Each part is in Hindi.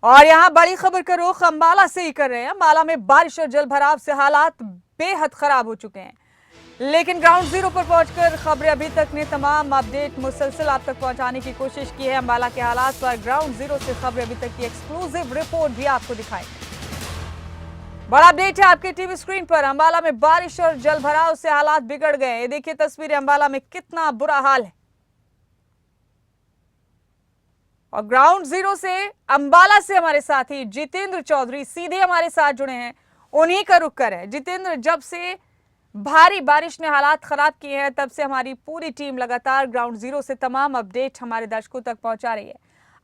और यहाँ बड़ी खबर का रुख अंबाला से ही कर रहे हैं। अंबाला में बारिश और जल भराव से हालात बेहद खराब हो चुके हैं, लेकिन ग्राउंड जीरो पर पहुंचकर खबरें अभी तक ने तमाम अपडेट मुसलसल आप तक पहुंचाने की कोशिश की है। अंबाला के हालात पर ग्राउंड जीरो से खबरें अभी तक की एक्सक्लूसिव रिपोर्ट भी आपको दिखाएंगे। बड़ा अपडेट है आपके टीवी स्क्रीन पर। अंबाला में बारिश और जल भराव से हालात बिगड़ गए। ये देखिए तस्वीरें, अंबाला में कितना बुरा हाल है। और ग्राउंड जीरो से अंबाला से हमारे साथी जितेंद्र चौधरी सीधे हमारे साथ जुड़े हैं, उन्हीं का रुख कर है। जितेंद्र, जब से भारी बारिश ने हालात खराब किए हैं तब से हमारी पूरी टीम लगातार ग्राउंड जीरो से तमाम अपडेट हमारे दर्शकों तक पहुंचा रही है।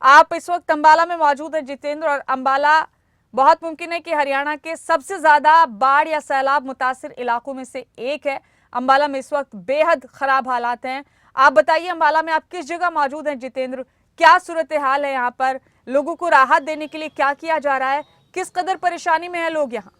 आप इस वक्त अंबाला में मौजूद हैं जितेंद्र, और अंबाला बहुत मुमकिन है कि हरियाणा के सबसे ज्यादा बाढ़ या सैलाब मुतासिर इलाकों में से एक है। अंबाला में इस वक्त बेहद खराब हालात हैं। आप बताइए, अंबाला में आप किस जगह मौजूद हैं जितेंद्र? क्या सूरत हाल है यहाँ पर? लोगों को राहत देने के लिए क्या किया जा रहा है? किस कदर परेशानी में है लोग यहाँ?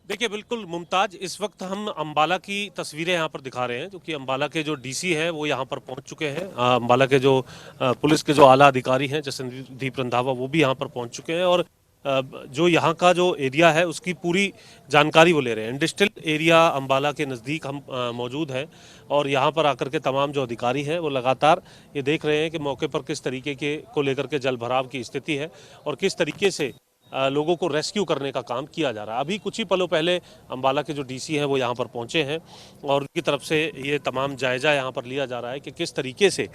देखिए बिल्कुल मुमताज, इस वक्त हम अंबाला की तस्वीरें यहाँ पर दिखा रहे हैं, क्योंकि अंबाला के जो डीसी हैं वो यहाँ पर पहुँच चुके हैं। अंबाला के जो पुलिस के जो आला अधिकारी हैं जसनदीप रंधावा, वो भी यहाँ पर पहुँच चुके हैं और जो यहाँ का जो एरिया है उसकी पूरी जानकारी वो ले रहे हैं। इंडस्ट्रियल एरिया अंबाला के नज़दीक हम मौजूद हैं और यहाँ पर आकर के तमाम जो अधिकारी हैं वो लगातार ये देख रहे हैं कि मौके पर किस तरीके के को लेकर के जल भराव की स्थिति है और किस तरीके से लोगों को रेस्क्यू करने का काम किया जा रहा है। अभी कुछ ही पलों पहले अंबाला के जो डीसी हैं वो यहाँ पर पहुँचे हैं और उनकी तरफ से ये तमाम जायज़ा यहाँ पर लिया जा रहा है कि किस तरीके से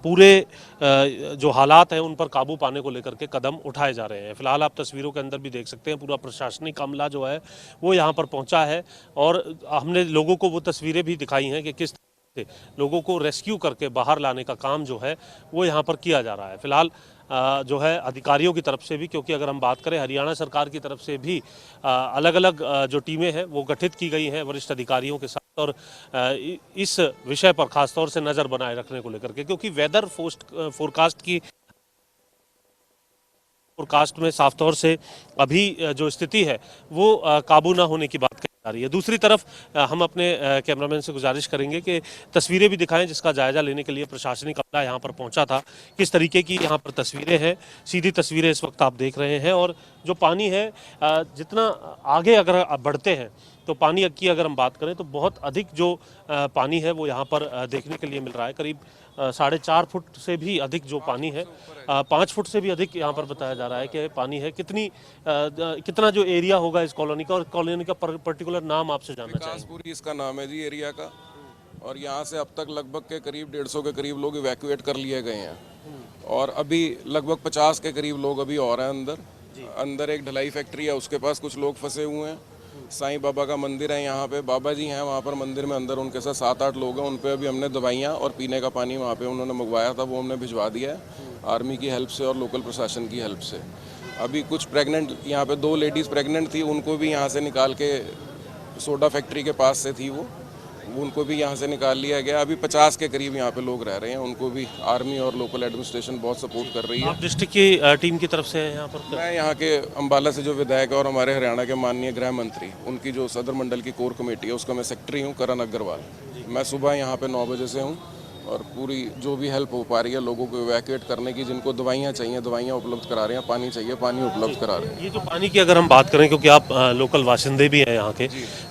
पूरे जो हालात हैं उन पर काबू पाने को लेकर के कदम उठाए जा रहे हैं। फिलहाल आप तस्वीरों के अंदर भी देख सकते हैं, पूरा प्रशासनिक अमला जो है वो यहाँ पर पहुँचा है और हमने लोगों को वो तस्वीरें भी दिखाई हैं कि किस लोगों को रेस्क्यू करके बाहर लाने का काम जो है वो यहाँ पर किया जा रहा है। फिलहाल जो है अधिकारियों की तरफ से भी, क्योंकि अगर हम बात करें हरियाणा सरकार की तरफ से भी अलग अलग जो टीमें हैं वो गठित की गई हैं वरिष्ठ अधिकारियों के साथ, और इस विषय पर खासतौर से नज़र बनाए रखने को लेकर के, क्योंकि वेदर फोरकास्ट में साफ तौर से अभी जो स्थिति है वो काबू ना होने की बात कही जा रही है। दूसरी तरफ हम अपने कैमरामैन से गुजारिश करेंगे कि तस्वीरें भी दिखाएं जिसका जायजा लेने के लिए प्रशासनिक अमला यहाँ पर पहुँचा था। किस तरीके की यहाँ पर तस्वीरें हैं, सीधी तस्वीरें इस वक्त आप देख रहे हैं। और जो पानी है, जितना आगे अगर बढ़ते हैं तो पानी की अगर हम बात करें तो बहुत अधिक जो पानी है वो यहाँ पर देखने के लिए मिल रहा है। करीब 4.5 फुट से भी अधिक जो पानी है, 5 फुट से भी अधिक यहाँ पर बताया जा रहा है कि पानी है। कितना जो एरिया होगा इस कॉलोनी का, और कॉलोनी का पर्टिकुलर नाम आपसे जानना चाहिए। विकासपुरी इसका नाम है जी एरिया का, और यहाँ से अब तक लगभग के करीब 150 के करीब लोग इवैक्यूएट कर लिए गए हैं और अभी लगभग 50 के करीब लोग अभी और हैं अंदर एक ढलाई फैक्ट्री है, उसके पास कुछ लोग फंसे हुए हैं। साईं बाबा का मंदिर है यहाँ पे, बाबा जी हैं वहाँ पर मंदिर में अंदर, उनके साथ 7-8 लोग हैं। उन पे अभी हमने दवाइयाँ और पीने का पानी वहाँ पे उन्होंने मंगवाया था, वो हमने भिजवा दिया है आर्मी की हेल्प से और लोकल प्रशासन की हेल्प से। अभी कुछ प्रेग्नेंट, यहाँ पे 2 लेडीज़ प्रेग्नेंट थी, उनको भी यहाँ से निकाल के, सोडा फैक्ट्री के पास से थी वो, उनको भी यहाँ से निकाल लिया गया। अभी 50 के करीब यहाँ पे लोग रह रहे हैं, उनको भी आर्मी और लोकल एडमिनिस्ट्रेशन बहुत सपोर्ट कर रही है। आप डिस्ट्रिक्ट की टीम की तरफ से यहाँ पर? मैं यहाँ के अंबाला से जो विधायक और हमारे हरियाणा के माननीय गृह मंत्री, उनकी जो सदर मंडल की कोर कमेटी है उसका मैं सेक्रेटरी हूँ, करण अग्रवाल। मैं सुबह यहाँ पे 9 बजे से हूँ और पूरी जो भी हेल्प हो पा रही है लोगों को इवैक्यूएट करने की, जिनको दवाइयाँ चाहिए दवाइयाँ उपलब्ध करा रहे हैं, पानी चाहिए पानी उपलब्ध करा रहे हैं। ये जो पानी की अगर हम बात करें, क्योंकि आप लोकल बाशिंदे भी हैं यहाँ के,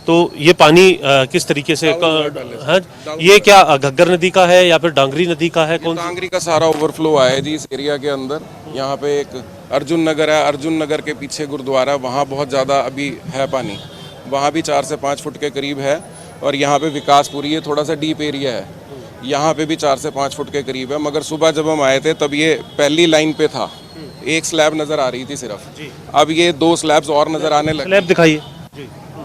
तो ये पानी किस तरीके से है? ये क्या घग्गर नदी का है या फिर डांगरी नदी का है? कौन? डांगरी का सारा ओवरफ्लो आया है जी इस एरिया के अंदर। यहाँ पे एक अर्जुन नगर है, अर्जुन नगर के पीछे गुरुद्वारा, वहाँ बहुत ज़्यादा अभी है पानी, वहाँ भी 4 से 5 फुट के करीब है। और यहाँ पे विकासपुरी, ये थोड़ा सा डीप एरिया है, यहाँ पे भी 4 से 5 फुट के करीब है। मगर सुबह जब हम आए थे तब ये पहली लाइन पे था, एक स्लैब नज़र आ रही थी सिर्फ, अब ये 2 स्लैब्स और नज़र आने लगे। स्लैब दिखाइए।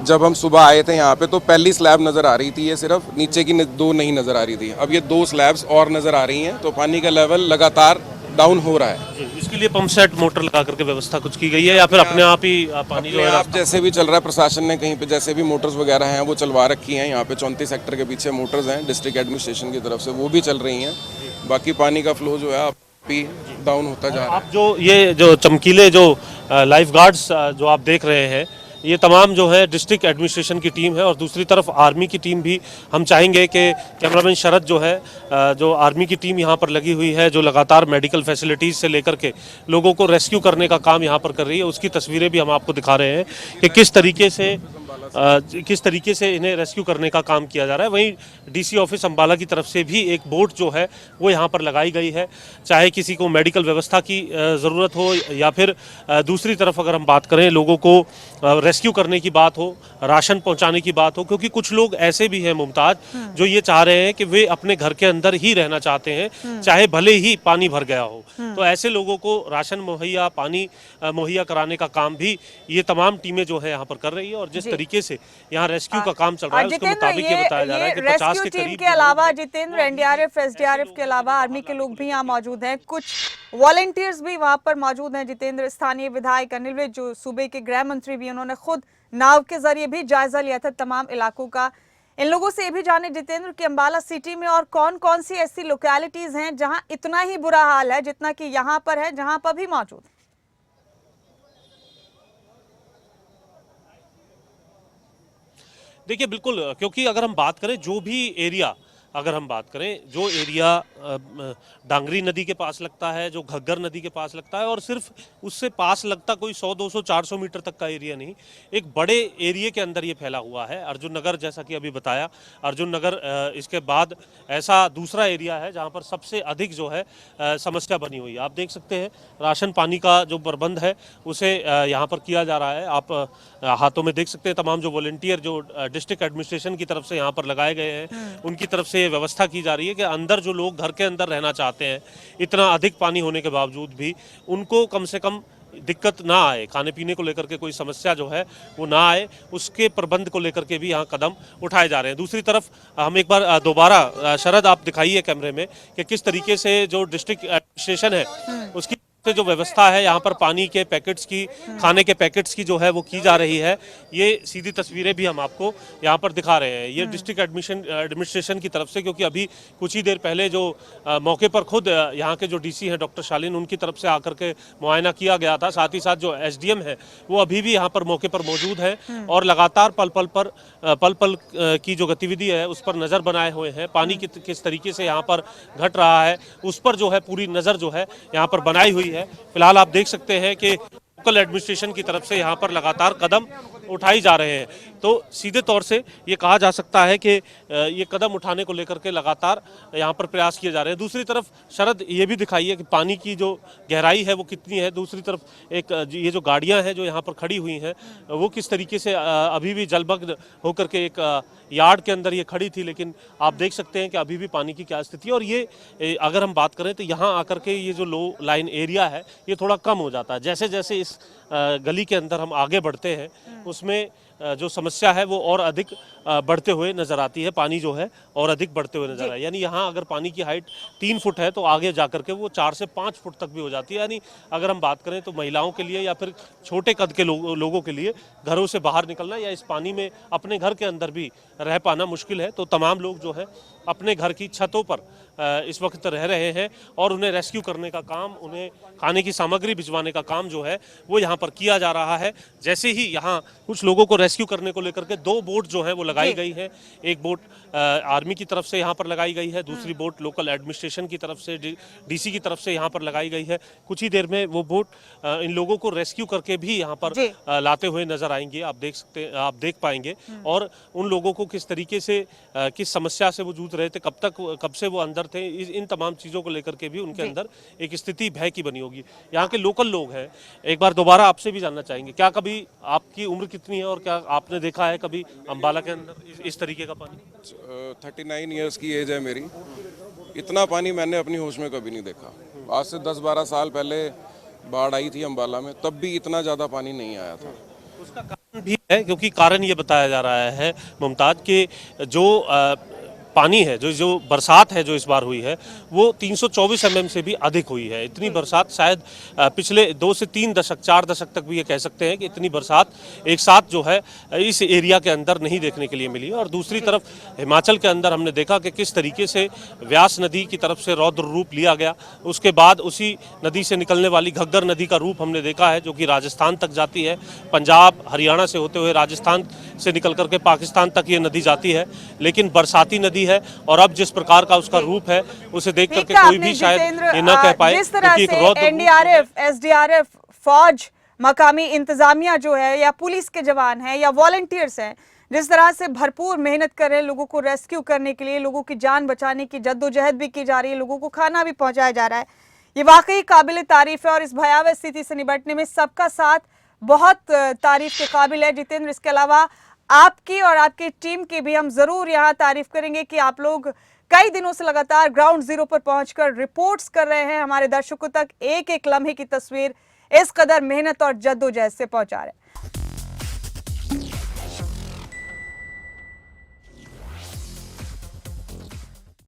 जब हम सुबह आए थे यहाँ पे तो पहली स्लैब नज़र आ रही थी, ये सिर्फ नीचे की 2 नहीं नज़र आ रही थी, अब ये 2 स्लैब्स और नज़र आ रही हैं। तो पानी का लेवल लगातार डाउन हो रहा है। इसके लिए पंप सेट मोटर लगा करके व्यवस्था कुछ की गई है या फिर अपने आप ही पानी जो है आप जैसे भी चल रहा है, प्रशासन ने कहीं पे जैसे भी मोटर्स वगैरह हैं वो चलवा रखी हैं। यहाँ पे 34 सेक्टर के पीछे मोटर्स हैं डिस्ट्रिक्ट एडमिनिस्ट्रेशन की तरफ से, वो भी चल रही हैं। बाकी पानी का फ्लो जो है अभी डाउन होता जा रहा है। आप जो ये जो चमकीले जो लाइफ गार्ड्स जो आप देख रहे हैं, ये तमाम जो है डिस्ट्रिक्ट एडमिनिस्ट्रेशन की टीम है और दूसरी तरफ आर्मी की टीम भी हम चाहेंगे कि कैमरामैन शरद जो है जो आर्मी की टीम यहाँ पर लगी हुई है जो लगातार मेडिकल फैसिलिटीज़ से लेकर के लोगों को रेस्क्यू करने का काम यहाँ पर कर रही है, उसकी तस्वीरें भी हम आपको दिखा रहे हैं कि किस तरीके से इन्हें रेस्क्यू करने का काम किया जा रहा है। वहीं डीसी ऑफिस अंबाला की तरफ से भी एक बोट जो है वो यहाँ पर लगाई गई है, चाहे किसी को मेडिकल व्यवस्था की ज़रूरत हो या फिर दूसरी तरफ अगर हम बात करें लोगों को रेस्क्यू करने की बात हो, राशन पहुंचाने की बात हो, क्योंकि कुछ लोग ऐसे भी हैं मुमताज जो ये चाह रहे हैं कि वे अपने घर के अंदर ही रहना चाहते हैं चाहे भले ही पानी भर गया हो। तो ऐसे लोगों को राशन मुहैया, पानी मुहैया कराने का काम भी ये तमाम टीमें जो है यहाँ पर कर रही है और जिस तरीके से यहाँ रेस्क्यू का काम चल रहा है उसके मुताबिक ये बताया जा रहा है कि 50 के टीम करीब के अलावा जितेंद्र, एनडीआरएफ, एसडीआरएफ के अलावा आर्मी के लोग भी यहाँ मौजूद हैं, कुछ वॉलंटियर्स भी वहां पर मौजूद हैं। जितेंद्र, स्थानीय विधायक अनिल विज जो सूबे के गृह मंत्री भी, उन्होंने खुद नाव के जरिए भी जायजा लिया था तमाम इलाकों का। इन लोगों से ये भी जाने जितेंद्र कि अंबाला सिटी में और कौन कौन सी ऐसी लोकेलिटीज हैं जहां इतना ही बुरा हाल है जितना कि यहाँ पर है, जहां पर भी मौजूद है। देखिए बिल्कुल, क्योंकि अगर हम बात करें जो भी एरिया जो एरिया डांगरी नदी के पास लगता है, जो घग्गर नदी के पास लगता है और सिर्फ उससे पास लगता कोई 100, 200, 400 मीटर तक का एरिया नहीं, एक बड़े एरिया के अंदर ये फैला हुआ है। अर्जुन नगर, जैसा कि अभी बताया, अर्जुन नगर इसके बाद ऐसा दूसरा एरिया है जहाँ पर सबसे अधिक जो है समस्या बनी हुई है। आप देख सकते हैं राशन पानी का जो प्रबंध है उसे यहाँ पर किया जा रहा है। आप हाथों में देख सकते हैं तमाम जो वॉलंटियर जो डिस्ट्रिक्ट एडमिनिस्ट्रेशन की तरफ से यहाँ पर लगाए गए हैं उनकी तरफ से व्यवस्था की जा रही है कि अंदर जो लोग घर के अंदर रहना चाहते हैं, इतना अधिक पानी होने के बावजूद भी उनको कम से कम दिक्कत ना आए, खाने पीने को लेकर के कोई समस्या जो है वो ना आए, उसके प्रबंध को लेकर के भी यहाँ कदम उठाए जा रहे हैं। दूसरी तरफ हम एक बार दोबारा शरद आप दिखाइए कैमरे में कि किस तरीके से जो डिस्ट्रिक्ट एडमिनिस्ट्रेशन है उसकी जो व्यवस्था है यहाँ पर पानी के पैकेट्स की, खाने के पैकेट्स की जो है वो की जा रही है। ये सीधी तस्वीरें भी हम आपको यहाँ पर दिखा रहे हैं, ये डिस्ट्रिक्ट एडमिनिस्ट्रेशन की तरफ से, क्योंकि अभी कुछ ही देर पहले जो मौके पर खुद यहाँ के जो डीसी हैं डॉक्टर शालीन, उनकी तरफ से आकर के मुआयना किया गया था। साथ ही साथ जो एसडीएम है वो अभी भी यहाँ पर मौके पर मौजूद है और लगातार पल पल की जो गतिविधि है उस पर नज़र बनाए हुए हैं। पानी किस तरीके से यहाँ पर घट रहा है उस पर जो है पूरी नज़र जो है यहाँ पर बनाई हुई है। फिलहाल आप देख सकते हैं कि लोकल एडमिनिस्ट्रेशन की तरफ से यहाँ पर लगातार कदम उठाई जा रहे हैं। तो सीधे तौर से ये कहा जा सकता है कि ये कदम उठाने को लेकर के लगातार यहाँ पर प्रयास किए जा रहे हैं। दूसरी तरफ शरद ये भी दिखाइए कि पानी की जो गहराई है वो कितनी है। दूसरी तरफ एक ये जो गाड़ियाँ हैं जो यहाँ पर खड़ी हुई हैं वो किस तरीके से अभी भी जलमग्न होकर के एक यार्ड के अंदर ये खड़ी थी, लेकिन आप देख सकते हैं कि अभी भी पानी की क्या स्थिति है। और ये अगर हम बात करें तो यहाँ आकर के ये जो लो लाइन एरिया है ये थोड़ा कम हो जाता है। जैसे जैसे इस गली के अंदर हम आगे बढ़ते हैं उसमें जो समस्या है वो और अधिक बढ़ते हुए नजर आती है। पानी जो है और अधिक बढ़ते हुए नजर आए, यानी यहाँ अगर पानी की हाइट 3 फुट है तो आगे जाकर के वो 4 से 5 फुट तक भी हो जाती है। यानी अगर हम बात करें तो महिलाओं के लिए या फिर छोटे कद के लोगों के लिए घरों से बाहर निकलना या इस पानी में अपने घर के अंदर भी रह पाना मुश्किल है। तो तमाम लोग जो है अपने घर की छतों पर इस वक्त रह रहे हैं और उन्हें रेस्क्यू करने का काम, उन्हें खाने की सामग्री भिजवाने का काम जो है वो यहाँ पर किया जा रहा है। जैसे ही यहाँ कुछ लोगों को रेस्क्यू करने को लेकर के 2 बोट जो है वो लगाई गई है। एक बोट आर्मी की तरफ से यहाँ पर लगाई गई है, दूसरी बोट लोकल एडमिनिस्ट्रेशन की तरफ से, डीसी की तरफ से यहाँ पर लगाई गई है। कुछ ही देर में वो बोट इन लोगों को रेस्क्यू करके भी यहाँ पर लाते हुए नजर आएंगे। आप देख पाएंगे और उन लोगों को किस तरीके से किस समस्या से वो जूझ रहे थे, कब से वो अंदर थे, इन तमाम चीज़ों को लेकर के भी उनके अंदर एक स्थिति भय की बनी होगी। यहाँ के लोकल लोग हैं, एक बार दोबारा आपसे भी जानना चाहेंगे, क्या कभी आपकी उम्र कितनी है और क्या आपने देखा है कभी अंबाला के अंदर इस तरीके का पानी? 39 ईयर्स की एज है मेरी। इतना पानी मैंने अपनी होश में कभी नहीं देखा। आज से 10-12 साल पहले बाढ़ आई थी अंबाला में, तब भी इतना ज़्यादा पानी नहीं आया था। उसका कारण भी है, क्योंकि कारण ये बताया जा रहा है मुमताज कि जो पानी है, जो बरसात है जो इस बार हुई है वो 324 mm से भी अधिक हुई है। इतनी बरसात शायद पिछले 2 से 3 दशक 4 दशक तक भी ये कह सकते हैं कि इतनी बरसात एक साथ जो है इस एरिया के अंदर नहीं देखने के लिए मिली है। और दूसरी तरफ हिमाचल के अंदर हमने देखा कि किस तरीके से व्यास नदी की तरफ से रौद्र रूप लिया गया, उसके बाद उसी नदी से निकलने वाली घग्गर नदी का रूप हमने देखा है जो कि राजस्थान तक जाती है, पंजाब हरियाणा से होते हुए राजस्थान से निकल करके पाकिस्तान तक ये नदी जाती है। लेकिन बरसाती नदी है और अब जिस प्रकार का उसका रूप है उसे देख करके कोई भी शायद ये न कह पाए, जिस तरह क्योंकि एक से रौद्र एनडीआरएफ, एसडीआरएफ, फौज, मकामी इंतजामिया जो है या पुलिस के जवान हैं या वॉलंटियर्स हैं, जिस तरह से भरपूर मेहनत कर रहे हैं लोगों को रेस्क्यू करने के लिए, लोगों की जान बचाने की जद्दोजहद भी की जा रही है, लोगों को खाना भी पहुंचाया जा रहा है, ये वाकई काबिल तारीफ है। और इस भयावह स्थिति से निपटने में सबका साथ बहुत तारीफ के काबिल है। जितेंद्र, इसके अलावा आपकी और आपकी टीम की भी हम जरूर यहाँ तारीफ करेंगे कि आप लोग कई दिनों से लगातार ग्राउंड जीरो पर पहुंचकर रिपोर्ट्स कर रहे हैं, हमारे दर्शकों तक एक एक लम्हे की तस्वीर इस कदर मेहनत और जद्दोजहद से पहुंचा रहे हैं।